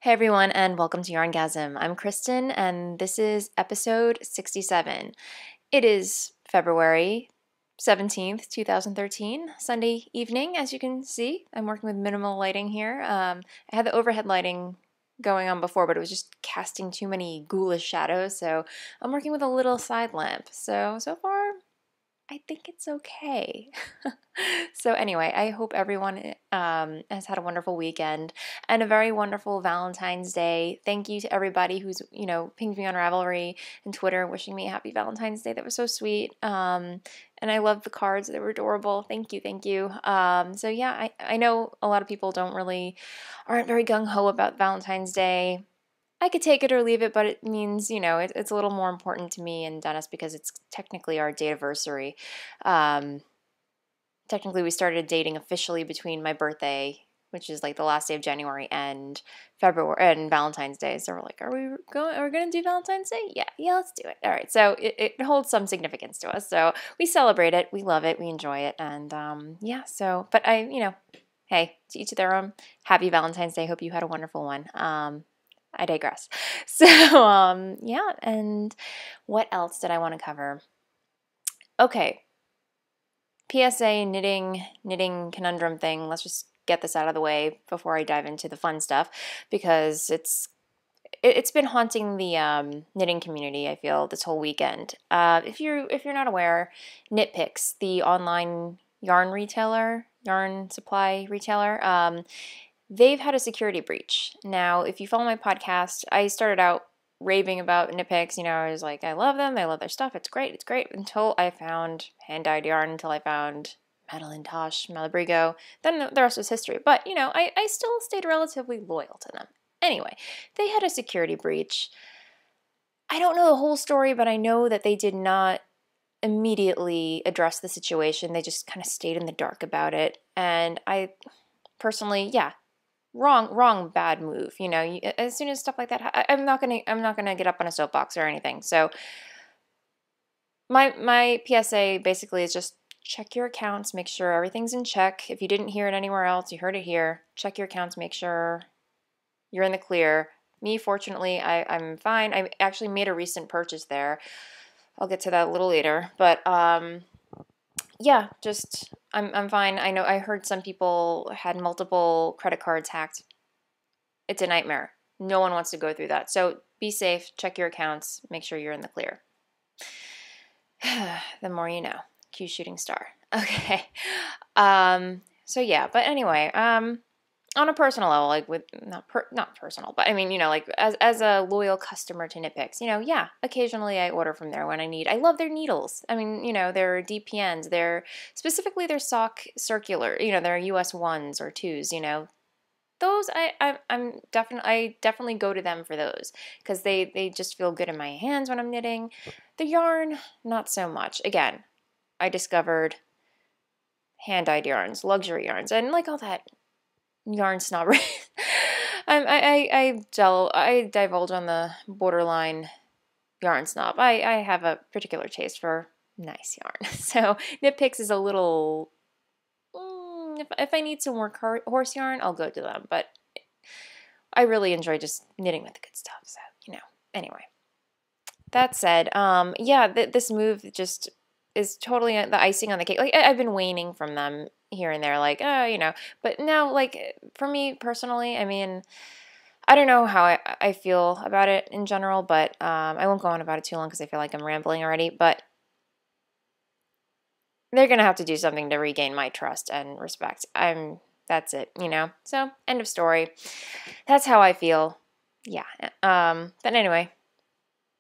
Hey everyone, and welcome to YarnGasm. I'm Kristen, and this is episode 67. It is February 17th, 2013, Sunday evening, as you can see. I'm working with minimal lighting here. I had the overhead lighting going on before, but it was just casting too many ghoulish shadows, so I'm working with a little side lamp. So far, I think it's okay. So anyway, I hope everyone has had a wonderful weekend and a very wonderful Valentine's Day. Thank you to everybody who's, pinged me on Ravelry and Twitter wishing me a happy Valentine's Day. That was so sweet. And I love the cards. They were adorable. Thank you. Thank you. So yeah, I know a lot of people aren't very gung-ho about Valentine's Day. I could take it or leave it, but it means, it's a little more important to me and Dennis because it's technically our date-iversary. Technically, we started dating officially between my birthday, which is like the last day of January, and February and Valentine's Day. So we're like, are we going to do Valentine's Day? Yeah, let's do it. All right. So it holds some significance to us. So we celebrate it, we love it, we enjoy it, and yeah. So, but hey, to each their own. Happy Valentine's Day. Hope you had a wonderful one. I digress. So, yeah, and what else did I want to cover? Okay. PSA knitting conundrum thing. Let's just get this out of the way before I dive into the fun stuff because it's been haunting the knitting community, I feel, this whole weekend. If you're not aware, KnitPicks, the online yarn supply retailer, they've had a security breach. Now, if you follow my podcast, I started out raving about KnitPicks. I was like, I love them. I love their stuff. It's great. Until I found hand-dyed yarn, until I found Madeline Tosh, Malabrigo. Then the rest was history. But, I still stayed relatively loyal to them. Anyway, they had a security breach. I don't know the whole story, but I know that they did not immediately address the situation. They just kind of stayed in the dark about it. And I personally, yeah, wrong, bad move. As soon as stuff like that, I'm not gonna get up on a soapbox or anything. So my PSA basically is just check your accounts, make sure everything's in check. If you didn't hear it anywhere else, you heard it here. Check your accounts, make sure you're in the clear. Me, fortunately, I'm fine. I actually made a recent purchase there. I'll get to that a little later, but yeah, just I'm fine. I know I heard some people had multiple credit cards hacked. It's a nightmare. No one wants to go through that. So be safe, check your accounts, make sure you're in the clear. The more you know. Cue shooting star. Okay. So yeah, but anyway, on a personal level, like with not personal, but I mean, like as a loyal customer to KnitPicks, yeah, occasionally I order from there when I need. I love their needles. I mean, their DPNs, specifically their sock circular, their US 1s or 2s, those I definitely go to them for those because they just feel good in my hands when I'm knitting. The yarn, not so much. Again, I discovered hand-dyed yarns, luxury yarns, and like all that yarn snobbery. I divulge on the borderline yarn snob. I have a particular taste for nice yarn. So KnitPicks is a little. If I need some horse yarn, I'll go to them. But I really enjoy just knitting with the good stuff. So anyway. That said, yeah, this move just is totally the icing on the cake. Like I've been waning from them here and there, like but now, like for me personally, I mean, I don't know how I feel about it in general, but I won't go on about it too long because I feel like I'm rambling already. But they're gonna have to do something to regain my trust and respect. That's it, So end of story. That's how I feel. Yeah. But anyway,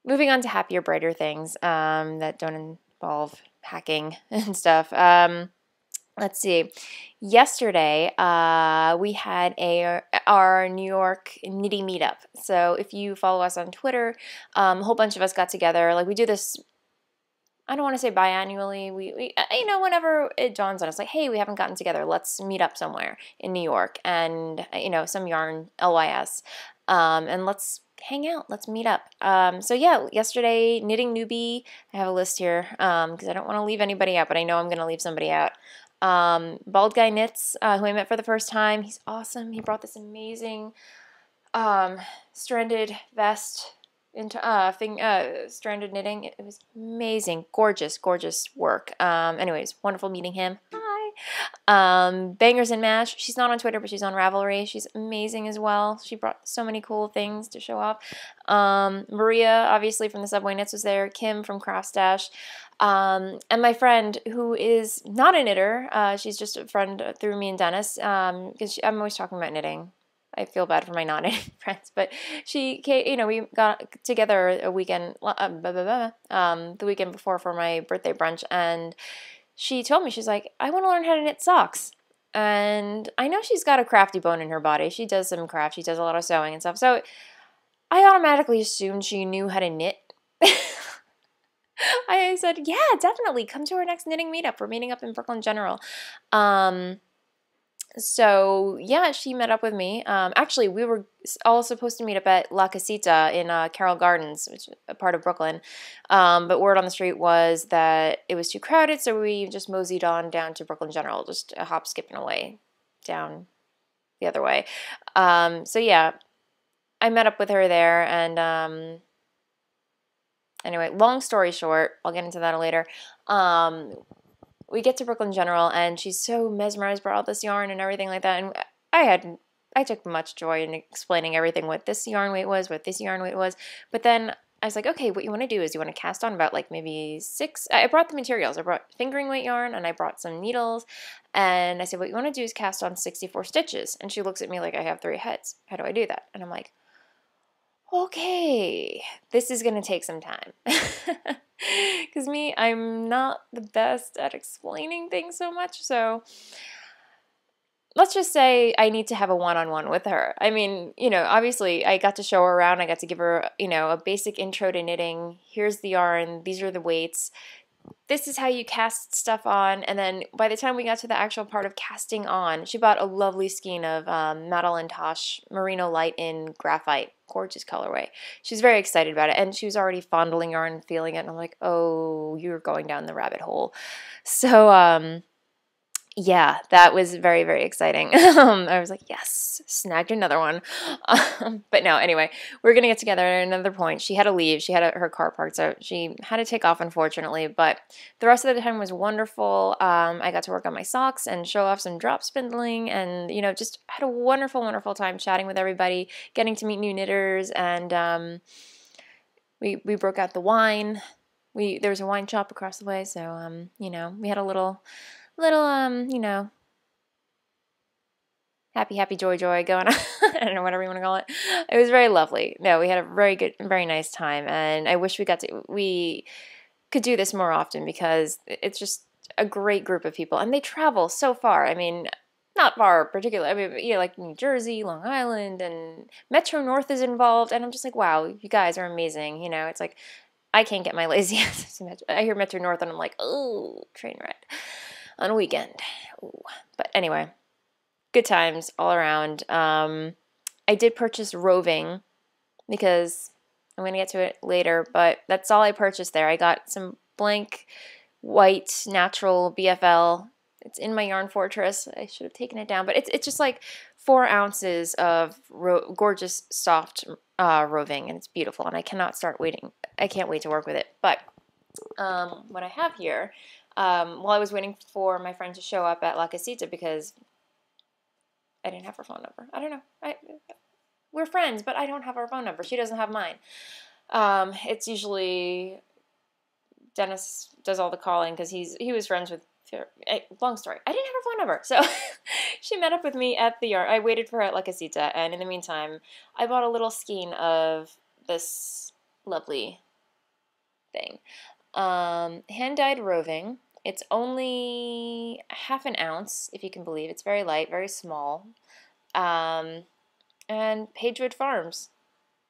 moving on to happier, brighter things that don't involve hacking and stuff. Let's see. Yesterday, we had our New York knitty meetup. So if you follow us on Twitter, a whole bunch of us got together. Like we do this. I don't want to say biannually. We whenever it dawns on us, like, hey, we haven't gotten together. Let's meet up somewhere in New York and some yarn LYS, and let's hang out. Let's meet up. So yeah, yesterday, knitting newbie. I have a list here because I don't want to leave anybody out, but I know I'm going to leave somebody out. Bald Guy Knits, who I met for the first time. He's awesome. He brought this amazing stranded vest into stranded knitting. It was amazing, gorgeous, gorgeous work. Anyways, wonderful meeting him. Hi. Bangers and Mash. She's not on Twitter, but she's on Ravelry. She's amazing as well. She brought so many cool things to show off. Maria, obviously from the Subway Knits, was there. Kim from Craft Stash. And my friend, who is not a knitter, she's just a friend through me and Dennis, because I'm always talking about knitting. I feel bad for my non-knitting friends, but she came, you know, we got together a weekend, the weekend before for my birthday brunch, and she told me, she's like, I want to learn how to knit socks. And I know she's got a crafty bone in her body. She does some craft. She does a lot of sewing and stuff. So I automatically assumed she knew how to knit. I said, yeah, definitely. Come to our next knitting meetup. We're meeting up in Brooklyn General. So yeah, she met up with me. Actually, we were all supposed to meet up at La Casita in Carroll Gardens, which is a part of Brooklyn. But word on the street was that it was too crowded, so we just moseyed on down to Brooklyn General, just a hop, skipping away down the other way. So yeah, I met up with her there, and anyway, long story short, I'll get into that later. We get to Brooklyn General, and she's so mesmerized by all this yarn and everything like that. And I took much joy in explaining everything, what this yarn weight was, what this yarn weight was. But then I was like, okay, what you want to do is you want to cast on about like maybe 6. I brought the materials. I brought fingering weight yarn, and I brought some needles. And I said, what you want to do is cast on 64 stitches. And she looks at me like I have 3 heads. How do I do that? And I'm like, okay, this is going to take some time. Because I'm not the best at explaining things so much, so let's just say I need to have a one-on-one with her. I mean, you know, obviously I got to show her around. I got to give her, you know, a basic intro to knitting. Here's the yarn. These are the weights. This is how you cast stuff on. And then by the time we got to the actual part of casting on, she bought a lovely skein of Madeline Tosh Merino Light in Graphite. Gorgeous colorway. She's very excited about it, and she was already fondling yarn and feeling it, and I'm like, oh, you're going down the rabbit hole. So yeah, that was very, very exciting. I was like, yes, snagged another one. But no, anyway, we're going to get together at another point. She had to leave. She had her car parked, so she had to take off, unfortunately. But the rest of the time was wonderful. I got to work on my socks and show off some drop spindling, and, you know, just had a wonderful, wonderful time chatting with everybody, getting to meet new knitters, and we broke out the wine. There was a wine shop across the way, so, you know, we had a little, you know, happy, joy going on. I don't know, whatever you want to call it. It was very lovely. No, we had a very good, very nice time, and I wish we could do this more often, because it's just a great group of people, and they travel so far. I mean, not far particularly. I mean, yeah, like New Jersey, Long Island, and Metro North is involved, and I'm just like, wow, you guys are amazing. You know, it's like, I can't get my lazy ass. I hear Metro North, and I'm like, oh, train ride on a weekend. Ooh. But anyway, good times all around. I did purchase roving, because I'm going to get to it later, but that's all I purchased there. I got some blank white natural BFL. It's in my Yarn Fortress. I should have taken it down, but it's just like 4 ounces of gorgeous soft roving, and it's beautiful, and I can't wait to work with it. But what I have here, while I was waiting for my friend to show up at La Casita, because I didn't have her phone number. I don't know. We're friends, but I don't have her phone number. She doesn't have mine. It's usually Dennis does all the calling, because he was friends with. Long story. I didn't have her phone number, so she met up with me at the yard. I waited for her at La Casita, and in the meantime, I bought a little skein of this lovely thing. Hand-dyed roving. It's only half an ounce, if you can believe. It's very light, very small. And Pagewood Farms.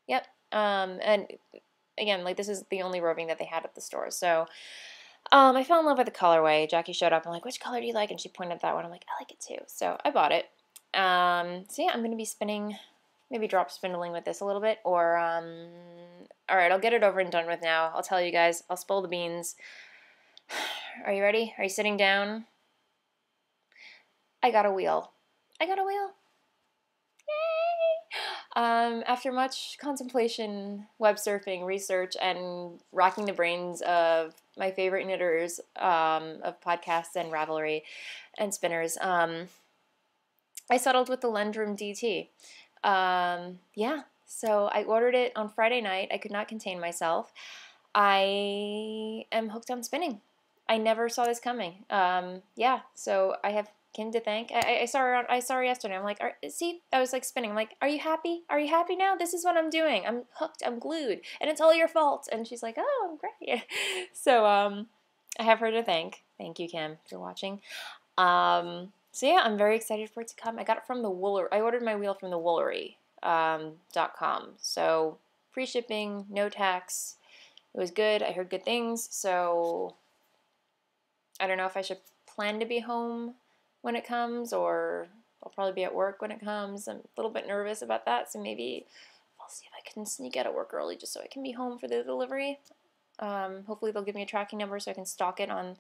Yep. And again, like, this is the only roving that they had at the store. So I fell in love with the colorway. Jackie showed up and like, which color do you like? And she pointed at that one. I'm like, I like it too. So I bought it. So yeah, I'm going to be spinning, maybe drop spindling with this a little bit, or all right, I'll get it over and done with now. I'll tell you guys. I'll spill the beans. Are you ready? Are you sitting down? I got a wheel. I got a wheel. Yay! After much contemplation, web surfing, research, and racking the brains of my favorite knitters of podcasts and Ravelry and spinners, I settled with the Lendrum DT. Yeah, so I ordered it on Friday night. I could not contain myself. I am hooked on spinning. I never saw this coming. Yeah, so I have Kim to thank. I saw her. I saw her yesterday. I'm like, see, I was like spinning. I'm like, are you happy? Are you happy now? This is what I'm doing. I'm hooked. I'm glued, and it's all your fault. And she's like, oh, I'm great. So I have her to thank. Thank you, Kim, if you're watching. So yeah, I'm very excited for it to come. I got it from the Woolery. I ordered my wheel from the Woolery.com. So free shipping, no tax. It was good. I heard good things. So I don't know if I should plan to be home when it comes, or I'll probably be at work when it comes. I'm a little bit nervous about that. So maybe I'll see if I can sneak out of work early just so I can be home for the delivery. Hopefully they'll give me a tracking number so I can stalk it on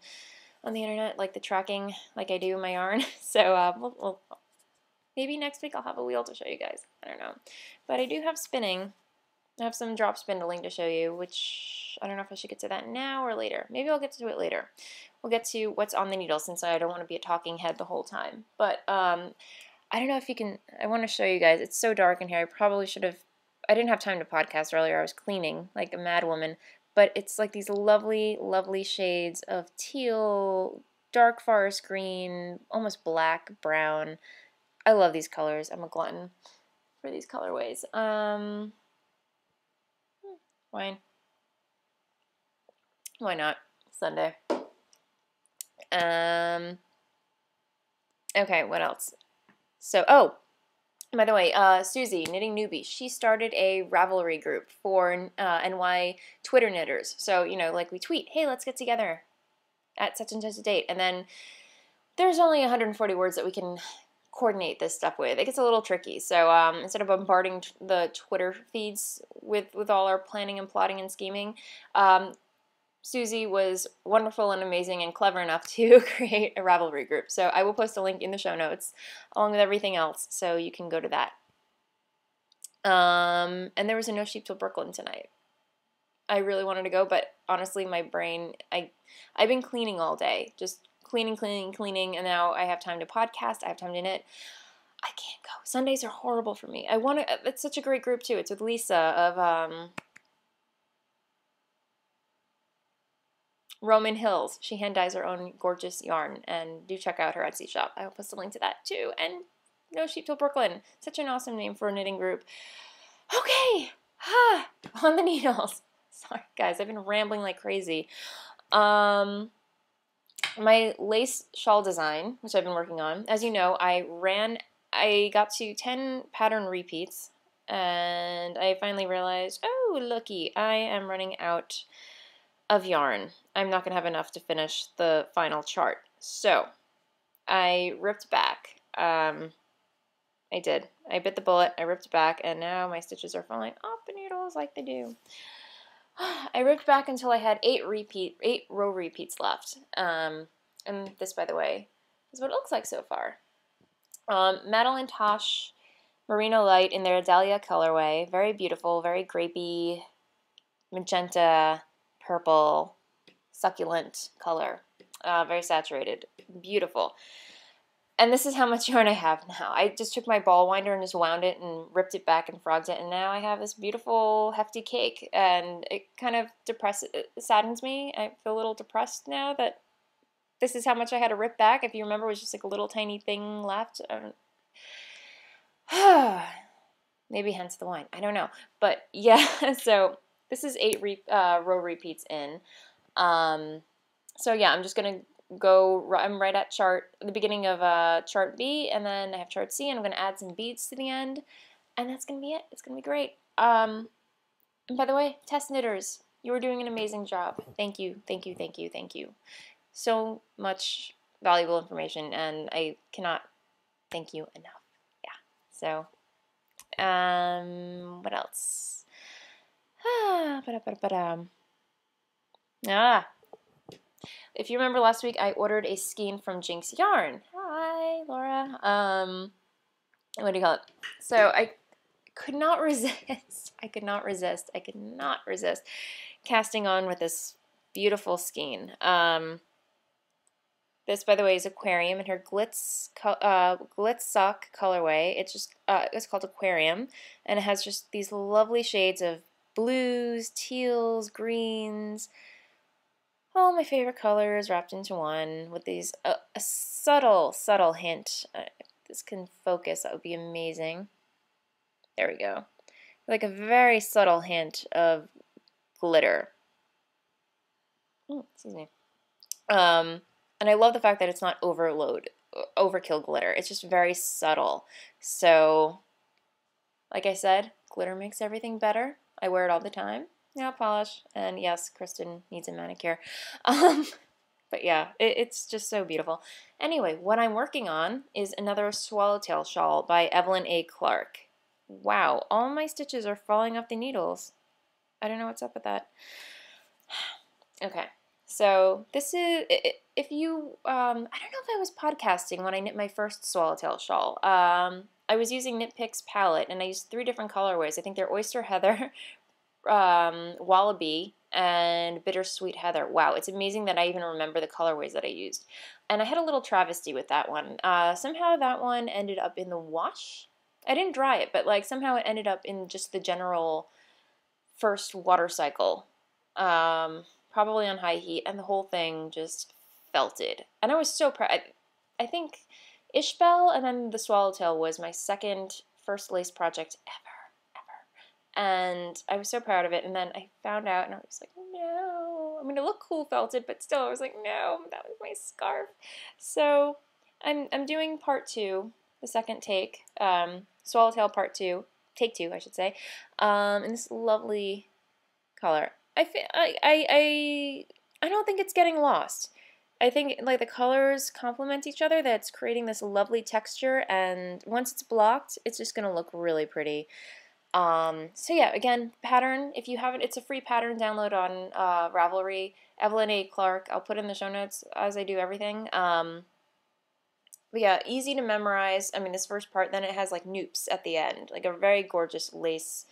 the internet, like the tracking, like I do my yarn. So we'll maybe next week I'll have a wheel to show you guys. I don't know. But I do have spinning. I have some drop spindling to show you, which I don't know if I should get to that now or later. Maybe I'll get to it later. We'll get to what's on the needle since I don't want to be a talking head the whole time. But I don't know if you can, I want to show you guys. It's so dark in here. I probably should have, I didn't have time to podcast earlier. I was cleaning like a mad woman. But it's like these lovely, lovely shades of teal, dark forest green, almost black, brown. I love these colors. I'm a glutton for these colorways. Fine. Why not? Sunday. Okay, what else? So, oh, by the way, Susie, Knitting Newbie, she started a Ravelry group for NY Twitter knitters. So, you know, like we tweet, hey, let's get together at such and such a date. And then there's only 140 words that we can coordinate this stuff with. It gets a little tricky. So instead of bombarding the Twitter feeds with all our planning and plotting and scheming, Susie was wonderful and amazing and clever enough to create a Ravelry group. So I will post a link in the show notes along with everything else so you can go to that. And there was a No Sheep Till Brooklyn tonight. I really wanted to go, but honestly my brain, I've been cleaning all day. Just cleaning, and now I have time to podcast, I have time to knit. I can't go. Sundays are horrible for me. It's such a great group too. It's with Lisa of Roman Hills. She hand dyes her own gorgeous yarn, and do check out her Etsy shop. I will post a link to that too. And No Sheep Till Brooklyn. Such an awesome name for a knitting group. Okay, on the needles. Sorry guys, I've been rambling like crazy. My lace shawl design, which I've been working on, as you know, I got to 10 pattern repeats, and I finally realized, oh looky, I am running out of yarn. I'm not going to have enough to finish the final chart. So I ripped back. I did. I bit the bullet, I ripped back, and now my stitches are falling off the needles like they do. I ripped back until I had 8 row repeats left. And this, by the way, is what it looks like so far. Madeline Tosh Merino Light in their Dahlia colorway. Very beautiful, very grapey, magenta, purple, succulent color. Very saturated. Beautiful. And this is how much yarn I have now. I just took my ball winder and just wound it and ripped it back and frogged it, and now I have this beautiful hefty cake, and it kind of saddens me. I feel a little depressed now that this is how much I had to rip back. If you remember, it was just like a little tiny thing left. Maybe hence the wine. I don't know. But yeah, so this is 8 row repeats in. So yeah, I'm just going to I'm right at the beginning of chart B, and then I have chart C, and I'm going to add some beads to the end, and that's going to be it. It's going to be great. And by the way, test knitters, you are doing an amazing job. Thank you, thank you, thank you, thank you. So much valuable information, and I cannot thank you enough. Yeah. So, what else? If you remember last week, I ordered a skein from Jinx Yarn. Hi, Laura. What do you call it? So I could not resist. I could not resist. I could not resist casting on with this beautiful skein. This, by the way, is Aquarium in her Glitz Sock colorway. It's called Aquarium, and it has just these lovely shades of blues, teals, greens. All my favorite colors wrapped into one with these a subtle hint. If this can focus, that would be amazing. There we go. Like a very subtle hint of glitter. Excuse me. And I love the fact that it's not overkill glitter. It's just very subtle. So, like I said, glitter makes everything better. I wear it all the time. Nail polish. And yes, Kristen needs a manicure. But yeah, it's just so beautiful. Anyway, what I'm working on is another swallowtail shawl by Evelyn A. Clark. Wow, all my stitches are falling off the needles. I don't know what's up with that. Okay. So this is, if you, I don't know if I was podcasting when I knit my first swallowtail shawl. I was using KnitPicks palette, and I used 3 different colorways. I think they're Oyster Heather, Wallaby, and Bittersweet Heather. Wow, it's amazing that I even remember the colorways that I used. And I had a little travesty with that one. Somehow that one ended up in the wash. I didn't dry it, but like somehow it ended up in just the general first water cycle. Probably on high heat, and the whole thing just felted. And I was so proud. I think Ishbel and then the Swallowtail was my first lace project ever. And I was so proud of it, and then I found out, and I was like, no. I mean, it looked cool felted, but still, I was like, no, that was my scarf. So I'm doing part 2, the second take, Swallowtail part 2, take 2, I should say, in this lovely color. I don't think it's getting lost. I think like the colors complement each other. That's creating this lovely texture, and once it's blocked, it's just gonna look really pretty. So yeah, again, pattern. If you haven't, it's a free pattern download on Ravelry. Evelyn A. Clark. I'll put in the show notes as I do everything. But yeah, easy to memorize. I mean, this first part, then it has like noops at the end, like a very gorgeous lace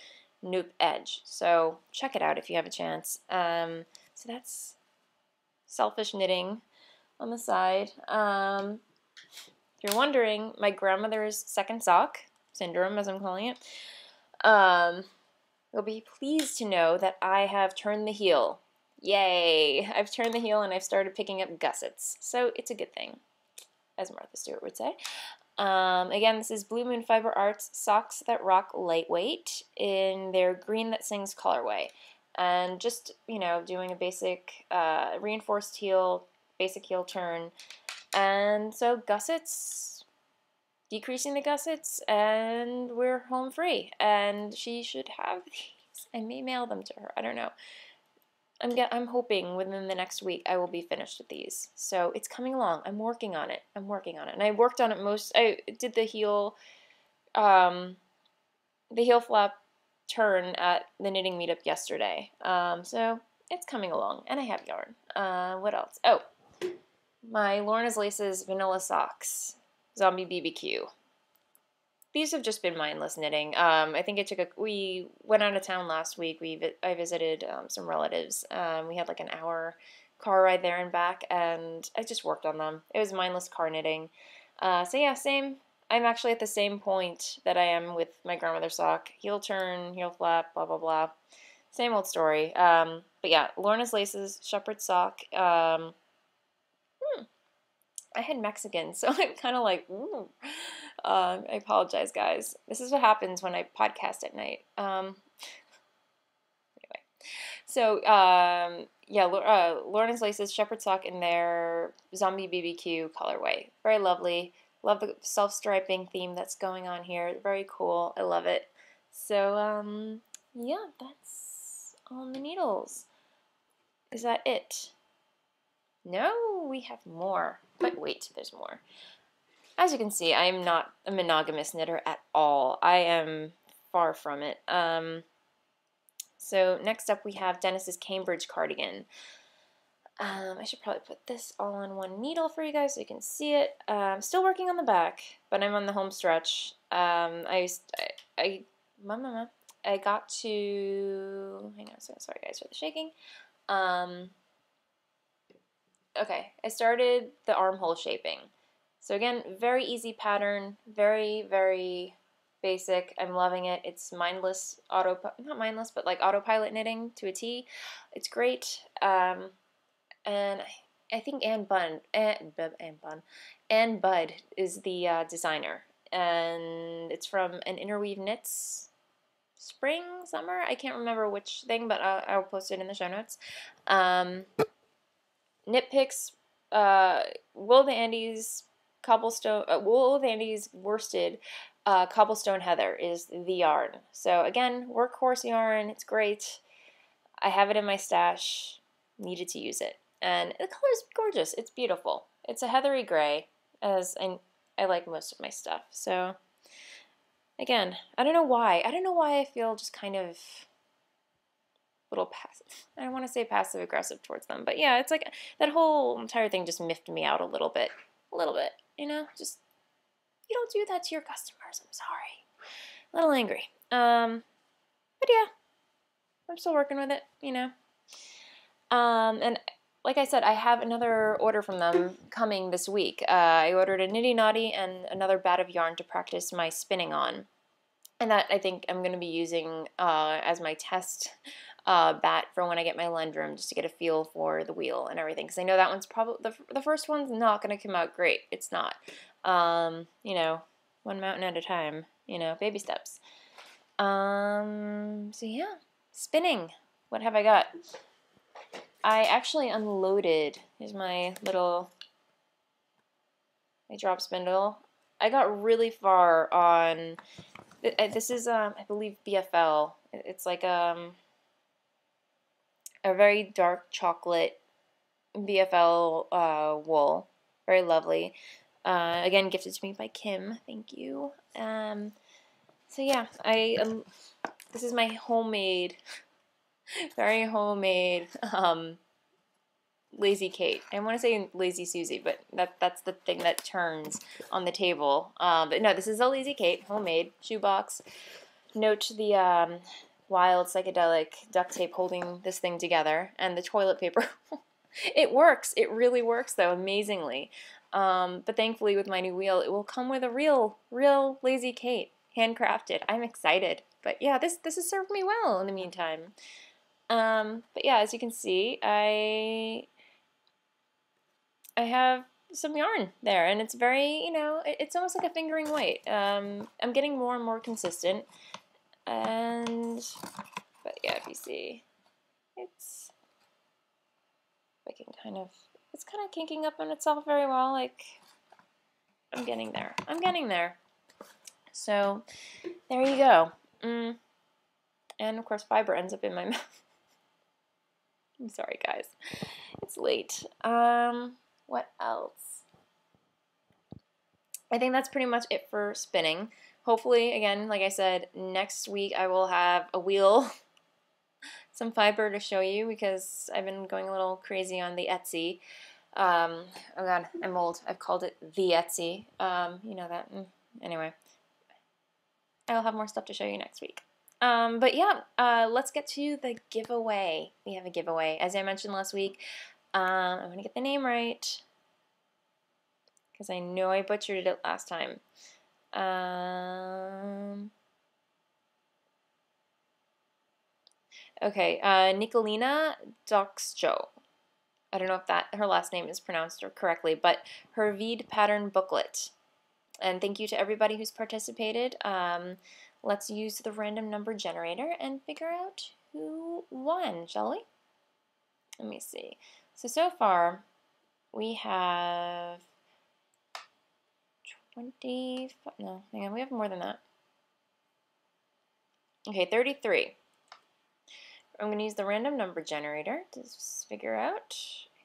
Noop edge. So check it out if you have a chance. So that's selfish knitting on the side. If you're wondering, my grandmother's second sock syndrome, as I'm calling it, you'll be pleased to know that I have turned the heel. Yay! I've turned the heel and I've started picking up gussets. So it's a good thing, as Martha Stewart would say. Again, this is Blue Moon Fiber Arts Socks That Rock Lightweight in their Green That Sings colorway. And just, you know, doing a basic reinforced heel, basic heel turn. And so gussets, decreasing the gussets, and we're home free. And she should have these. I may mail them to her. I don't know. I'm hoping within the next week I will be finished with these. So it's coming along. I'm working on it. And I worked on it I did the heel flap turn at the knitting meetup yesterday. So it's coming along. And I have yarn. What else? Oh, my Lorna's Laces Vanilla Socks Zombie BBQ. These have just been mindless knitting. I think we went out of town last week. I visited some relatives. We had like an hour car ride there and back, and I just worked on them. It was mindless car knitting. So yeah, same. I'm actually at the same point that I am with my grandmother's sock. Heel turn, heel flap, blah, blah, blah. Same old story. But yeah, Lorna's Laces, shepherd sock. I had Mexican, so I'm kind of like, ooh. I apologize, guys. This is what happens when I podcast at night. Anyway. So, yeah, Lorna's Laces, shepherd sock in their Zombie BBQ colorway. Very lovely. Love the self-striping theme that's going on here. Very cool. I love it. So, yeah, that's all the needles. Is that it? No, we have more. But wait, there's more. As you can see, I am not a monogamous knitter at all. I am far from it. So next up we have Dennis's Cambridge cardigan. I should probably put this all on one needle for you guys so you can see it. I'm still working on the back, but I'm on the home stretch. I I got to, hang on a second, sorry guys for the shaking. Okay, I started the armhole shaping. So again, very easy pattern, very, very basic. I'm loving it. It's mindless not mindless, but like autopilot knitting to a T. It's great. And I think Ann Bud is the designer, and it's from an Interweave Knits spring, summer. I can't remember which thing, but I'll post it in the show notes. KnitPicks, Wool of the Andes, Wool of the Andes worsted cobblestone heather is the yarn. So again, workhorse yarn. It's great. I have it in my stash. Needed to use it, and the color is gorgeous. It's beautiful. It's a heathery gray, as I like most of my stuff. So again, I don't know why. I don't know why I feel just kind of little passive. I don't want to say passive aggressive towards them, but yeah, it's like that whole entire thing just miffed me out a little bit, you know, just, you don't do that to your customers. I'm sorry. A little angry. But yeah, I'm still working with it, you know. And like I said, I have another order from them coming this week. I ordered a Nitty Naughty and another bat of yarn to practice my spinning on. And that I think I'm going to be using as my test bat for when I get my Lendrum, just to get a feel for the wheel and everything. Because I know that one's probably, the first one's not going to come out great. It's not. You know, one mountain at a time, you know, baby steps. So yeah, spinning. What have I got? I actually unloaded, here's my drop spindle. I got really far on, this is, I believe, BFL. It's like a very dark chocolate BFL wool. Very lovely. Again, gifted to me by Kim. Thank you. So yeah, this is my homemade, very homemade, Lazy Kate. I want to say Lazy Susie, but that's the thing that turns on the table. But no, this is a Lazy Kate, homemade shoebox. Note the wild psychedelic duct tape holding this thing together, and the toilet paper. It works. It really works, though, amazingly. But thankfully, with my new wheel, it will come with a real Lazy Kate, handcrafted. I'm excited. But yeah, this has served me well in the meantime. But yeah, as you can see, I have some yarn there, and it's very, you know, it's almost like a fingering weight. I'm getting more and more consistent, but yeah, if you see, it's, I can it's kind of kinking up on itself very well. Like, I'm getting there. So there you go. And of course, fiber ends up in my mouth. I'm sorry, guys. It's late. What else? I think that's pretty much it for spinning. Hopefully, again, like I said, next week I will have a wheel, some fiber to show you, because I've been going a little crazy on the Etsy. Oh god, I'm old. I've called it the Etsy. You know that. Anyway, I'll have more stuff to show you next week. But yeah, let's get to the giveaway. We have a giveaway. As I mentioned last week, I'm going to get the name right, because I know I butchered it last time. Okay, Nicolina Doxjo. I don't know if her last name is pronounced correctly, but her Vide pattern booklet. And thank you to everybody who's participated. Let's use the random number generator and figure out who won, shall we? Let me see. So far, we have 20, no, hang on, we have more than that. Okay, 33. I'm going to use the random number generator to figure out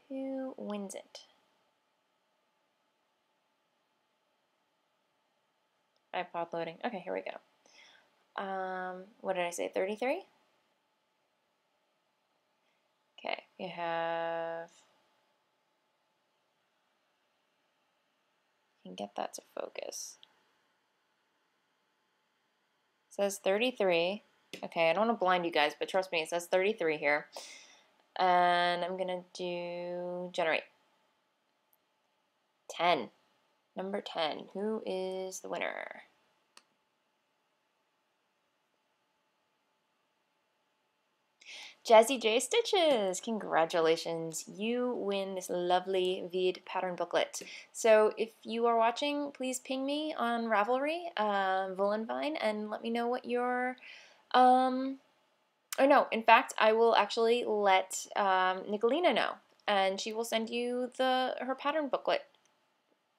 who wins it. iPod loading. Okay, here we go. What did I say, 33? Okay, you have, you can get that to focus. says 33. Okay, I don't want to blind you guys, but trust me, it says 33 here. And I'm going to do generate. 10. Number 10. Who is the winner? Jazzy J Stitches, congratulations. You win this lovely Vide pattern booklet. So if you are watching, please ping me on Ravelry, Voolenvine, and let me know what your, or no, in fact, I will actually let Nicolina know, and she will send you her pattern booklet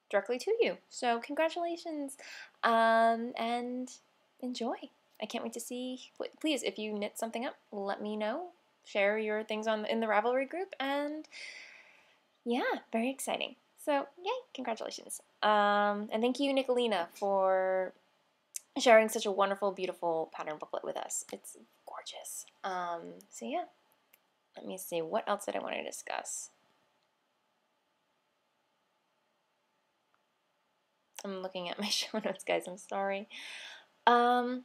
directly to you. So congratulations, and enjoy. I can't wait to see. Please, if you knit something up, let me know. Share your things in the Ravelry group, and yeah, very exciting. So yay, congratulations. And thank you, Nicolina, for sharing such a wonderful, beautiful pattern booklet with us. It's gorgeous. So yeah, let me see. What else did I want to discuss? I'm looking at my show notes, guys. I'm sorry. But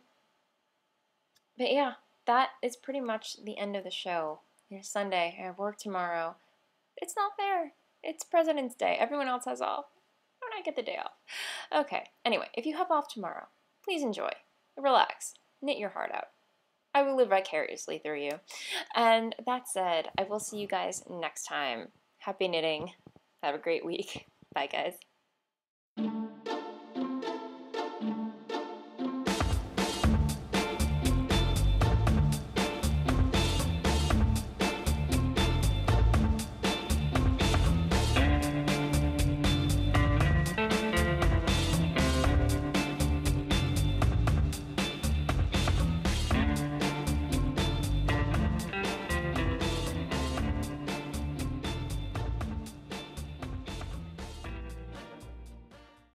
yeah, that is pretty much the end of the show. It's Sunday. I have work tomorrow. It's not fair. It's President's Day. Everyone else has off. Why don't I get the day off? Okay. Anyway, if you have off tomorrow, please enjoy. Relax. Knit your heart out. I will live vicariously through you. And that said, I will see you guys next time. Happy knitting. Have a great week. Bye, guys.